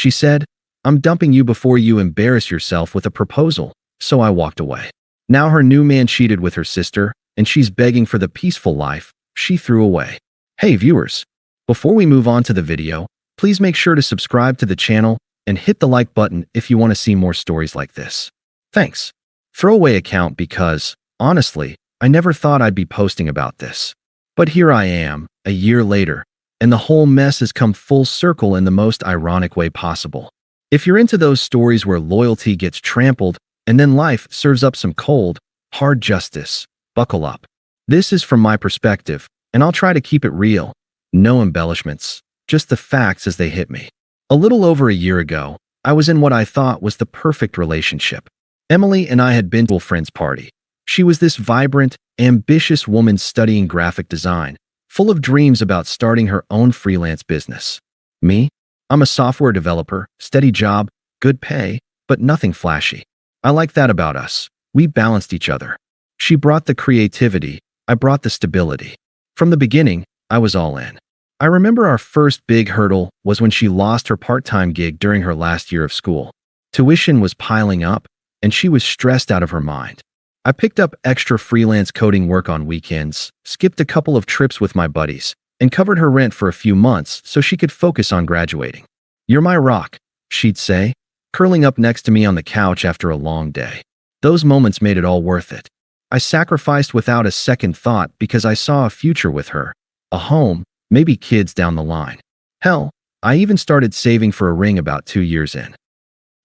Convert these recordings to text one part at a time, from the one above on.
She said, "I'm dumping you before you embarrass yourself with a proposal," so I walked away. Now her new man cheated with her sister, and she's begging for the peaceful life she threw away. Hey viewers, before we move on to the video, please make sure to subscribe to the channel and hit the like button if you want to see more stories like this. Thanks. Throwaway account because, honestly, I never thought I'd be posting about this. But here I am, a year later, and the whole mess has come full circle in the most ironic way possible. If you're into those stories where loyalty gets trampled and then life serves up some cold, hard justice, buckle up. This is from my perspective, and I'll try to keep it real. No embellishments, just the facts as they hit me. A little over a year ago, I was in what I thought was the perfect relationship. Emily and I had been to a friend's party. She was this vibrant, ambitious woman studying graphic design, full of dreams about starting her own freelance business. Me? I'm a software developer, steady job, good pay, but nothing flashy. I like that about us. We balanced each other. She brought the creativity, I brought the stability. From the beginning, I was all in. I remember our first big hurdle was when she lost her part-time gig during her last year of school. Tuition was piling up, and she was stressed out of her mind. I picked up extra freelance coding work on weekends, skipped a couple of trips with my buddies, and covered her rent for a few months so she could focus on graduating. "You're my rock," she'd say, curling up next to me on the couch after a long day. Those moments made it all worth it. I sacrificed without a second thought because I saw a future with her, a home, maybe kids down the line. Hell, I even started saving for a ring about 2 years in.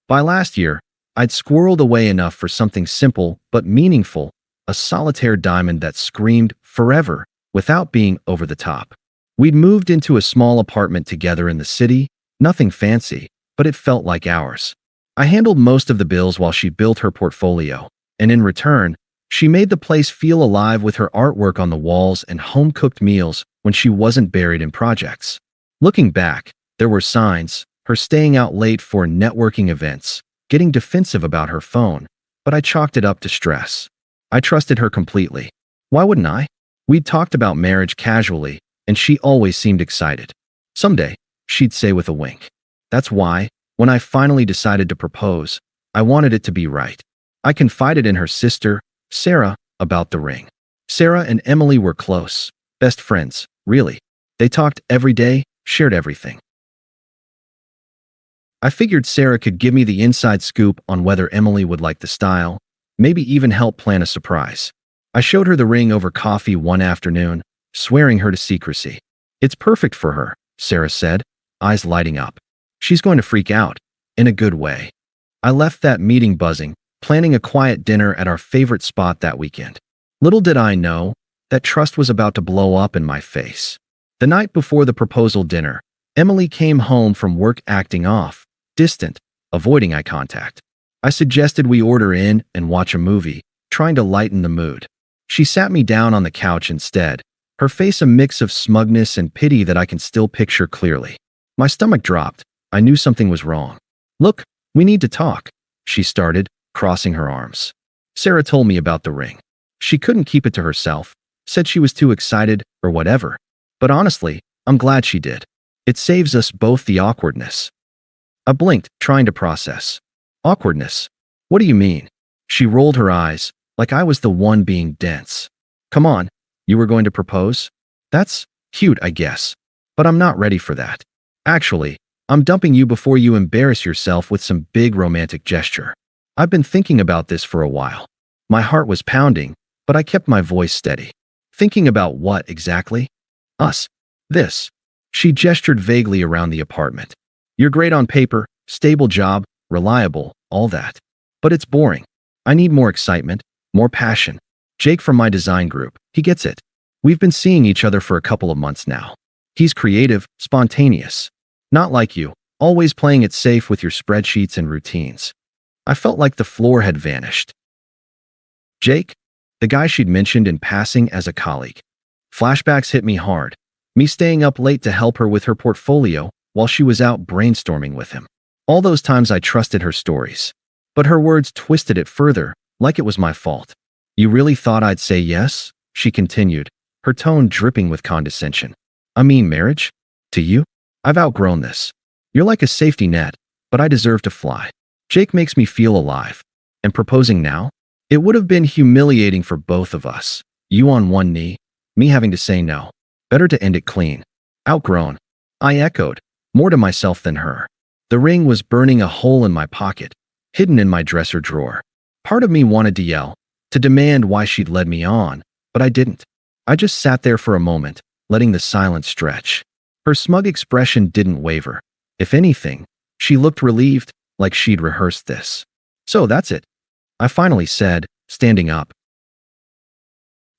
By last year, I'd squirreled away enough for something simple but meaningful, a solitaire diamond that screamed forever without being over the top. We'd moved into a small apartment together in the city, nothing fancy, but it felt like ours. I handled most of the bills while she built her portfolio, and in return, she made the place feel alive with her artwork on the walls and home-cooked meals when she wasn't buried in projects. Looking back, there were signs, her staying out late for networking events, getting defensive about her phone, but I chalked it up to stress. I trusted her completely. Why wouldn't I? We'd talked about marriage casually, and she always seemed excited. "Someday," she'd say with a wink. That's why, when I finally decided to propose, I wanted it to be right. I confided in her sister, Sarah, about the ring. Sarah and Emily were close, best friends, really. They talked every day, shared everything. I figured Sarah could give me the inside scoop on whether Emily would like the style, maybe even help plan a surprise. I showed her the ring over coffee one afternoon, swearing her to secrecy. "It's perfect for her," Sarah said, eyes lighting up. "She's going to freak out, in a good way." I left that meeting buzzing, planning a quiet dinner at our favorite spot that weekend. Little did I know that trust was about to blow up in my face. The night before the proposal dinner, Emily came home from work acting off, distant, avoiding eye contact. I suggested we order in and watch a movie, trying to lighten the mood. She sat me down on the couch instead, her face a mix of smugness and pity that I can still picture clearly. My stomach dropped. I knew something was wrong. "Look, we need to talk," she started, crossing her arms. Sarah told me about the ring. She couldn't keep it to herself, said she was too excited or whatever. But honestly, I'm glad she did. It saves us both the awkwardness. I blinked, trying to process. "Awkwardness? What do you mean?" She rolled her eyes, like I was the one being dense. "Come on, you were going to propose? That's cute, I guess. But I'm not ready for that. Actually, I'm dumping you before you embarrass yourself with some big romantic gesture. I've been thinking about this for a while." My heart was pounding, but I kept my voice steady. "Thinking about what exactly?" "Us. This." She gestured vaguely around the apartment. "You're great on paper, stable job, reliable, all that. But it's boring. I need more excitement, more passion. Jake from my design group, he gets it. We've been seeing each other for a couple of months now. He's creative, spontaneous. Not like you, always playing it safe with your spreadsheets and routines." I felt like the floor had vanished. Jake? The guy she'd mentioned in passing as a colleague. Flashbacks hit me hard. Me staying up late to help her with her portfolio while she was out brainstorming with him. All those times I trusted her stories. But her words twisted it further, like it was my fault. "You really thought I'd say yes?" she continued, her tone dripping with condescension. "I mean marriage? To you? I've outgrown this. You're like a safety net, but I deserve to fly. Jake makes me feel alive. And proposing now? It would have been humiliating for both of us. You on one knee, me having to say no. Better to end it clean. Outgrown. I echoed, more to myself than her. The ring was burning a hole in my pocket, hidden in my dresser drawer. Part of me wanted to yell, to demand why she'd led me on, but I didn't. I just sat there for a moment, letting the silence stretch. Her smug expression didn't waver. If anything, she looked relieved, like she'd rehearsed this. So that's it, I finally said, standing up.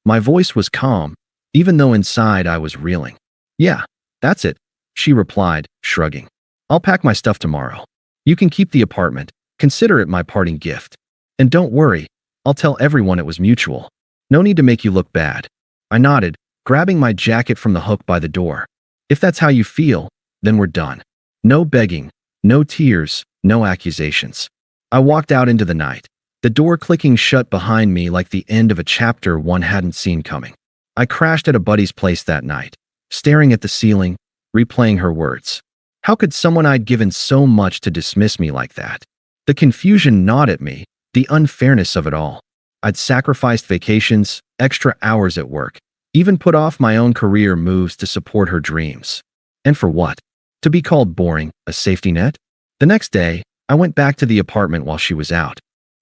My voice was calm, even though inside I was reeling. Yeah, that's it, she replied, shrugging. I'll pack my stuff tomorrow. You can keep the apartment. Consider it my parting gift. And don't worry, I'll tell everyone it was mutual. No need to make you look bad. I nodded, grabbing my jacket from the hook by the door. If that's how you feel, then we're done. No begging, no tears, no accusations. I walked out into the night, the door clicking shut behind me like the end of a chapter one hadn't seen coming. I crashed at a buddy's place that night, staring at the ceiling, replaying her words. How could someone I'd given so much to dismiss me like that? The confusion gnawed at me, the unfairness of it all. I'd sacrificed vacations, extra hours at work, even put off my own career moves to support her dreams. And for what? To be called boring, a safety net? The next day, I went back to the apartment while she was out.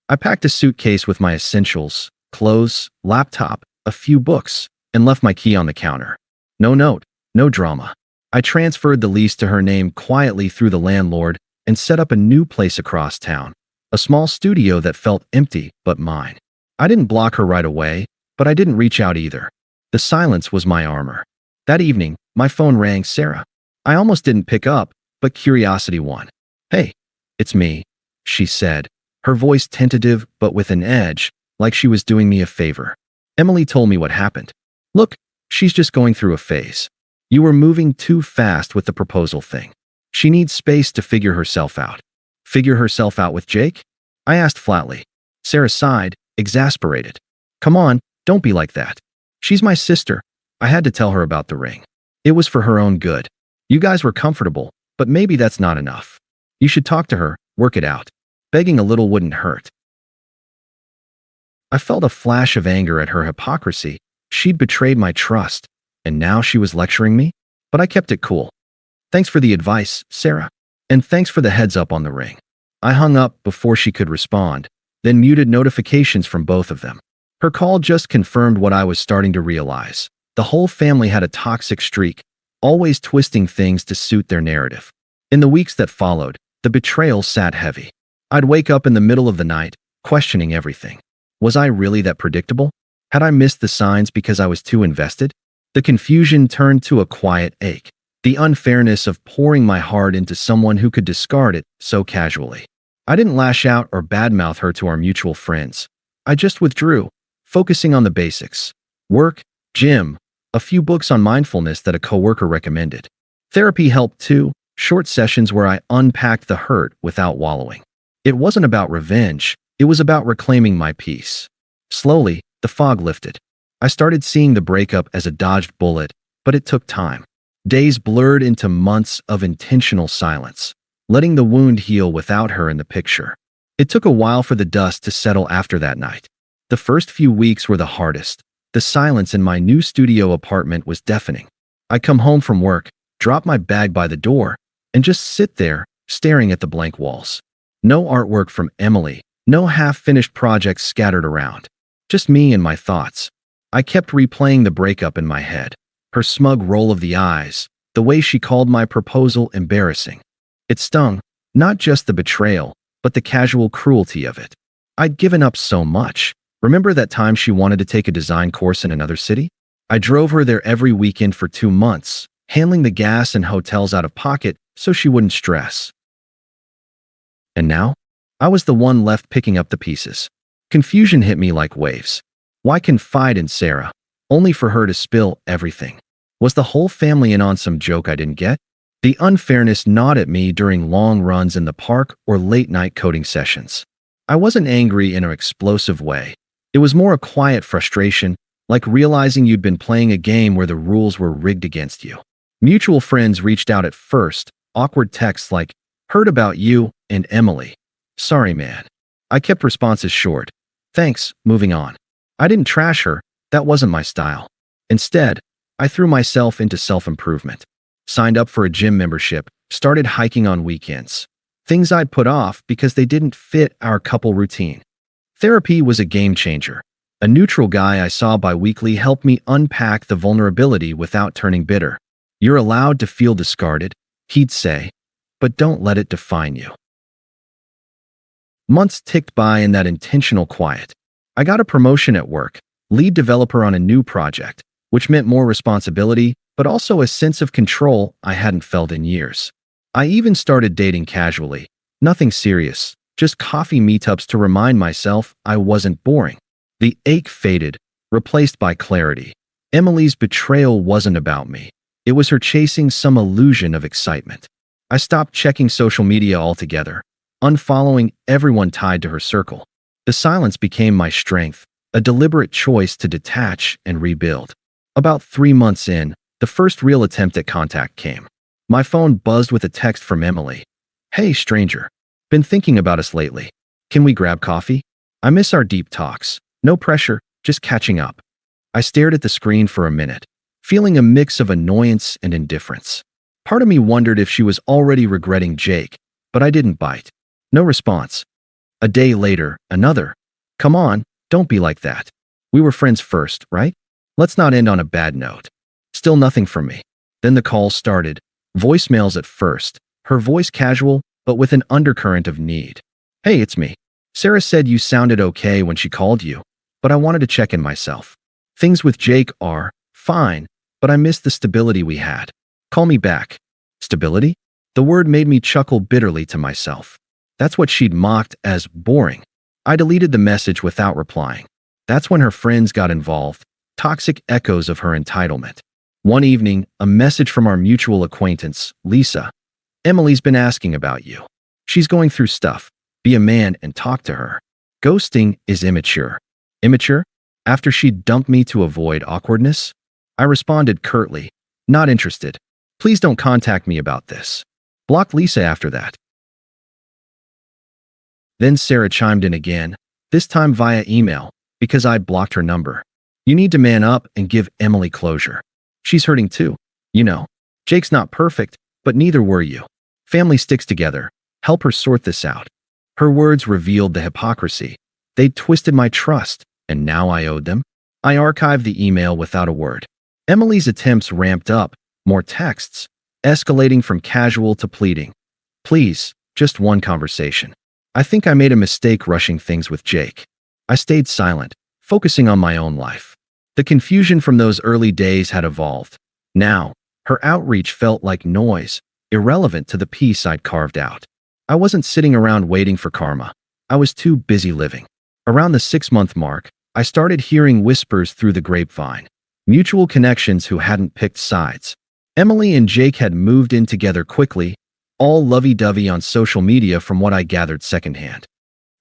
I packed a suitcase with my essentials, clothes, laptop, a few books, and left my key on the counter. No note, no drama. I transferred the lease to her name quietly through the landlord and set up a new place across town, a small studio that felt empty but mine. I didn't block her right away, but I didn't reach out either. The silence was my armor. That evening, my phone rang. Sarah. I almost didn't pick up, but curiosity won. Hey, it's me, she said, her voice tentative but with an edge, like she was doing me a favor. Emily told me what happened. Look, she's just going through a phase. You were moving too fast with the proposal thing. She needs space to figure herself out. Figure herself out with Jake? I asked flatly. Sarah sighed, exasperated. Come on, don't be like that. She's my sister. I had to tell her about the ring. It was for her own good. You guys were comfortable, but maybe that's not enough. You should talk to her, work it out. Begging a little wouldn't hurt. I felt a flash of anger at her hypocrisy. She'd betrayed my trust, and now she was lecturing me? But I kept it cool. Thanks for the advice, Sarah. And thanks for the heads up on the ring. I hung up before she could respond, then muted notifications from both of them. Her call just confirmed what I was starting to realize. The whole family had a toxic streak, always twisting things to suit their narrative. In the weeks that followed, the betrayal sat heavy. I'd wake up in the middle of the night, questioning everything. Was I really that predictable? Had I missed the signs because I was too invested? The confusion turned to a quiet ache. The unfairness of pouring my heart into someone who could discard it so casually. I didn't lash out or badmouth her to our mutual friends. I just withdrew, focusing on the basics. Work, gym, a few books on mindfulness that a coworker recommended. Therapy helped too, short sessions where I unpacked the hurt without wallowing. It wasn't about revenge, it was about reclaiming my peace. Slowly, the fog lifted. I started seeing the breakup as a dodged bullet, but it took time. Days blurred into months of intentional silence, letting the wound heal without her in the picture. It took a while for the dust to settle after that night. The first few weeks were the hardest. The silence in my new studio apartment was deafening. I'd come home from work, drop my bag by the door, and just sit there, staring at the blank walls. No artwork from Emily, no half-finished projects scattered around. Just me and my thoughts. I kept replaying the breakup in my head. Her smug roll of the eyes, the way she called my proposal embarrassing. It stung, not just the betrayal, but the casual cruelty of it. I'd given up so much. Remember that time she wanted to take a design course in another city? I drove her there every weekend for 2 months, handling the gas and hotels out of pocket so she wouldn't stress. And now, I was the one left picking up the pieces. Confusion hit me like waves. Why confide in Sarah, only for her to spill everything? Was the whole family in on some joke I didn't get? The unfairness gnawed at me during long runs in the park or late-night coding sessions. I wasn't angry in an explosive way. It was more a quiet frustration, like realizing you'd been playing a game where the rules were rigged against you. Mutual friends reached out at first, awkward texts like, Heard about you and Emily. Sorry, man. I kept responses short. Thanks, moving on. I didn't trash her. That wasn't my style. Instead, I threw myself into self-improvement. Signed up for a gym membership, started hiking on weekends. Things I'd put off because they didn't fit our couple routine. Therapy was a game changer. A neutral guy I saw bi-weekly helped me unpack the vulnerability without turning bitter. You're allowed to feel discarded, he'd say, but don't let it define you. Months ticked by in that intentional quiet. I got a promotion at work, lead developer on a new project, which meant more responsibility, but also a sense of control I hadn't felt in years. I even started dating casually. Nothing serious, just coffee meetups to remind myself I wasn't boring. The ache faded, replaced by clarity. Emily's betrayal wasn't about me. It was her chasing some illusion of excitement. I stopped checking social media altogether, unfollowing everyone tied to her circle. The silence became my strength, a deliberate choice to detach and rebuild. About 3 months in, the first real attempt at contact came. My phone buzzed with a text from Emily. Hey, stranger. Been thinking about us lately. Can we grab coffee? I miss our deep talks. No pressure, just catching up. I stared at the screen for a minute, feeling a mix of annoyance and indifference. Part of me wondered if she was already regretting Jake, but I didn't bite. No response. A day later, another. Come on, don't be like that. We were friends first, right? Let's not end on a bad note. Still nothing from me. Then the calls started. Voicemails at first, her voice casual, but with an undercurrent of need. Hey, it's me. Sarah said you sounded okay when she called you, but I wanted to check in myself. Things with Jake are fine, but I miss the stability we had. Call me back. Stability? The word made me chuckle bitterly to myself. That's what she'd mocked as boring. I deleted the message without replying. That's when her friends got involved, toxic echoes of her entitlement. One evening, a message from our mutual acquaintance, Lisa. Emily's been asking about you. She's going through stuff. Be a man and talk to her. Ghosting is immature. Immature? After she dumped me to avoid awkwardness? I responded curtly, not interested. Please don't contact me about this. Blocked Lisa after that. Then Sarah chimed in again, this time via email, because I'd blocked her number. You need to man up and give Emily closure. She's hurting too. You know, Jake's not perfect, but neither were you. Family sticks together. Help her sort this out. Her words revealed the hypocrisy. They'd twisted my trust, and now I owed them. I archived the email without a word. Emily's attempts ramped up, more texts, escalating from casual to pleading. Please, just one conversation. I think I made a mistake rushing things with Jake. I stayed silent, focusing on my own life. The confusion from those early days had evolved. Now, her outreach felt like noise, irrelevant to the peace I'd carved out. I wasn't sitting around waiting for karma. I was too busy living. Around the 6-month mark, I started hearing whispers through the grapevine. Mutual connections who hadn't picked sides. Emily and Jake had moved in together quickly, all lovey-dovey on social media from what I gathered secondhand.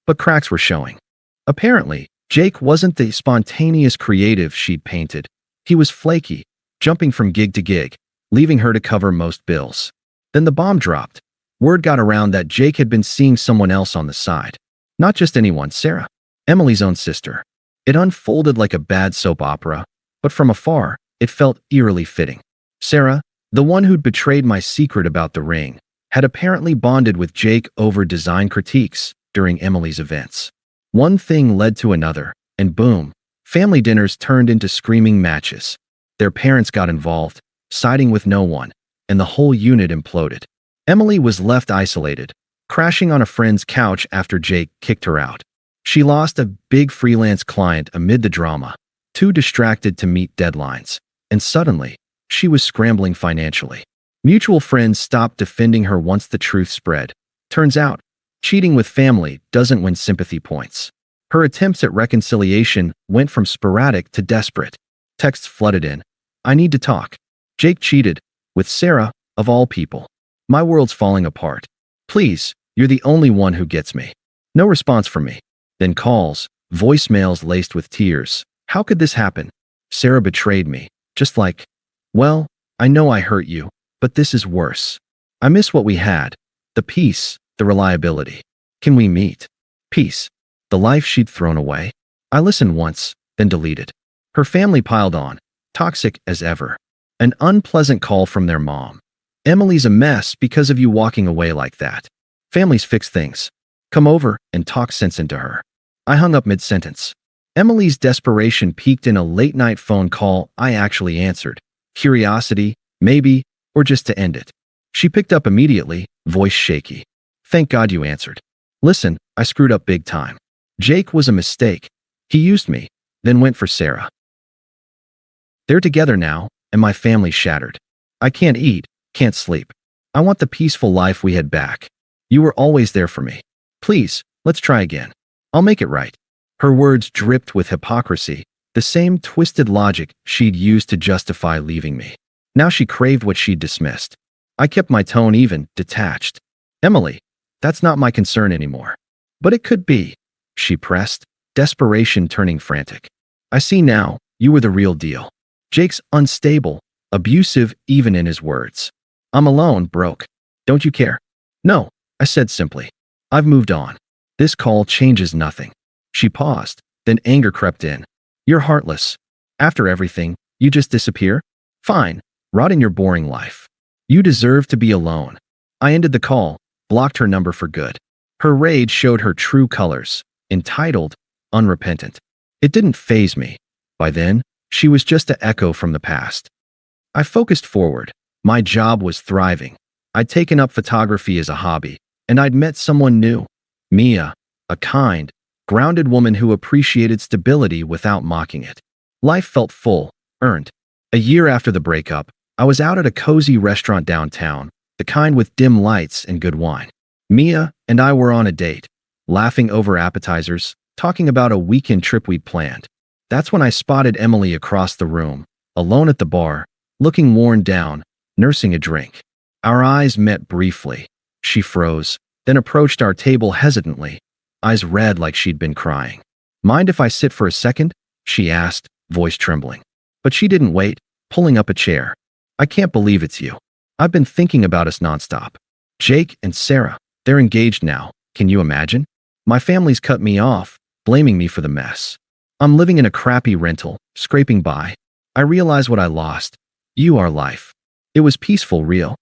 But cracks were showing. Apparently, Jake wasn't the spontaneous creative she'd painted. He was flaky, jumping from gig to gig, leaving her to cover most bills. Then the bomb dropped. Word got around that Jake had been seeing someone else on the side. Not just anyone, Sarah, Emily's own sister. It unfolded like a bad soap opera, but from afar, it felt eerily fitting. Sarah, the one who'd betrayed my secret about the ring, had apparently bonded with Jake over design critiques during Emily's events. One thing led to another, and boom, family dinners turned into screaming matches. Their parents got involved, siding with no one, and the whole unit imploded. Emily was left isolated, crashing on a friend's couch after Jake kicked her out. She lost a big freelance client amid the drama, too distracted to meet deadlines, and suddenly, she was scrambling financially. Mutual friends stopped defending her once the truth spread. Turns out, cheating with family doesn't win sympathy points. Her attempts at reconciliation went from sporadic to desperate. Texts flooded in. I need to talk. Jake cheated, with Sarah, of all people. My world's falling apart. Please, you're the only one who gets me. No response from me. Then calls, voicemails laced with tears. How could this happen? Sarah betrayed me, just like, well, I know I hurt you, but this is worse. I miss what we had. The peace, the reliability. Can we meet? Peace. The life she'd thrown away. I listened once, then deleted. Her family piled on, toxic as ever. An unpleasant call from their mom. Emily's a mess because of you walking away like that. Families fix things. Come over and talk sense into her. I hung up mid-sentence. Emily's desperation peaked in a late-night phone call I actually answered. Curiosity, maybe, or just to end it. She picked up immediately, voice shaky. Thank God you answered. Listen, I screwed up big time. Jake was a mistake. He used me, then went for Sarah. They're together now, and my family's shattered. I can't eat, can't sleep. I want the peaceful life we had back. You were always there for me. Please, let's try again. I'll make it right. Her words dripped with hypocrisy, the same twisted logic she'd used to justify leaving me. Now she craved what she'd dismissed. I kept my tone even, detached. Emily, that's not my concern anymore. But it could be, she pressed, desperation turning frantic. I see now, you were the real deal. Jake's unstable, abusive even in his words. I'm alone, broke. Don't you care? No, I said simply. I've moved on. This call changes nothing. She paused, then anger crept in. You're heartless. After everything, you just disappear? Fine, rot in your boring life. You deserve to be alone. I ended the call, blocked her number for good. Her rage showed her true colors, entitled, unrepentant. It didn't faze me. By then, she was just an echo from the past. I focused forward. My job was thriving. I'd taken up photography as a hobby, and I'd met someone new. Mia, a kind, grounded woman who appreciated stability without mocking it. Life felt full, earned. A year after the breakup, I was out at a cozy restaurant downtown, the kind with dim lights and good wine. Mia and I were on a date, laughing over appetizers, talking about a weekend trip we'd planned. That's when I spotted Emily across the room, alone at the bar, looking worn down, nursing a drink. Our eyes met briefly. She froze, then approached our table hesitantly, eyes red like she'd been crying. Mind if I sit for a second? She asked, voice trembling. But she didn't wait, pulling up a chair. I can't believe it's you. I've been thinking about us nonstop. Jake and Sarah, they're engaged now. Can you imagine? My family's cut me off, blaming me for the mess. I'm living in a crappy rental, scraping by. I realize what I lost. You are life. It was peaceful, real.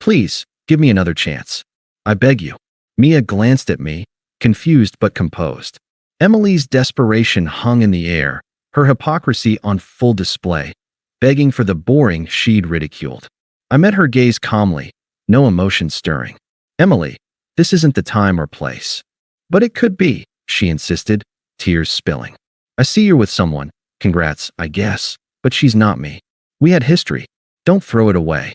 Please, give me another chance. I beg you. Mia glanced at me, confused but composed. Emily's desperation hung in the air, her hypocrisy on full display, begging for the boring she'd ridiculed. I met her gaze calmly, no emotion stirring. Emily, this isn't the time or place. But it could be, she insisted, tears spilling. I see you're with someone. Congrats, I guess, but she's not me. We had history. Don't throw it away.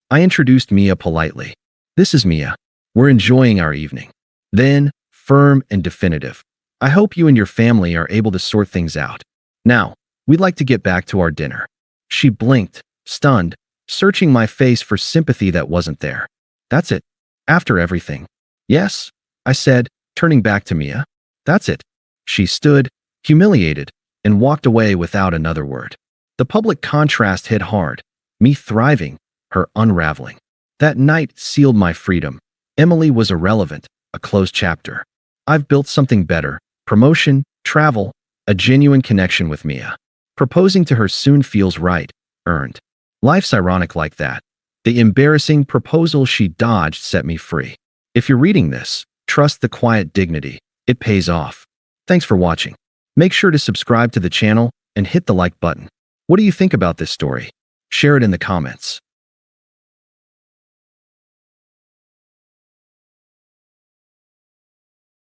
I introduced Mia politely. This is Mia. We're enjoying our evening. Then, firm and definitive. I hope you and your family are able to sort things out. Now, we'd like to get back to our dinner. She blinked, stunned, searching my face for sympathy that wasn't there. That's it. After everything. Yes, I said, turning back to Mia. That's it. She stood, humiliated, and walked away without another word. The public contrast hit hard. Me thriving, her unraveling. That night sealed my freedom. Emily was irrelevant, a closed chapter. I've built something better. Promotion, travel, a genuine connection with Mia. Proposing to her soon feels right, earned. Life's ironic like that. The embarrassing proposal she dodged set me free. If you're reading this, trust the quiet dignity. It pays off. Thanks for watching. Make sure to subscribe to the channel and hit the like button. What do you think about this story? Share it in the comments.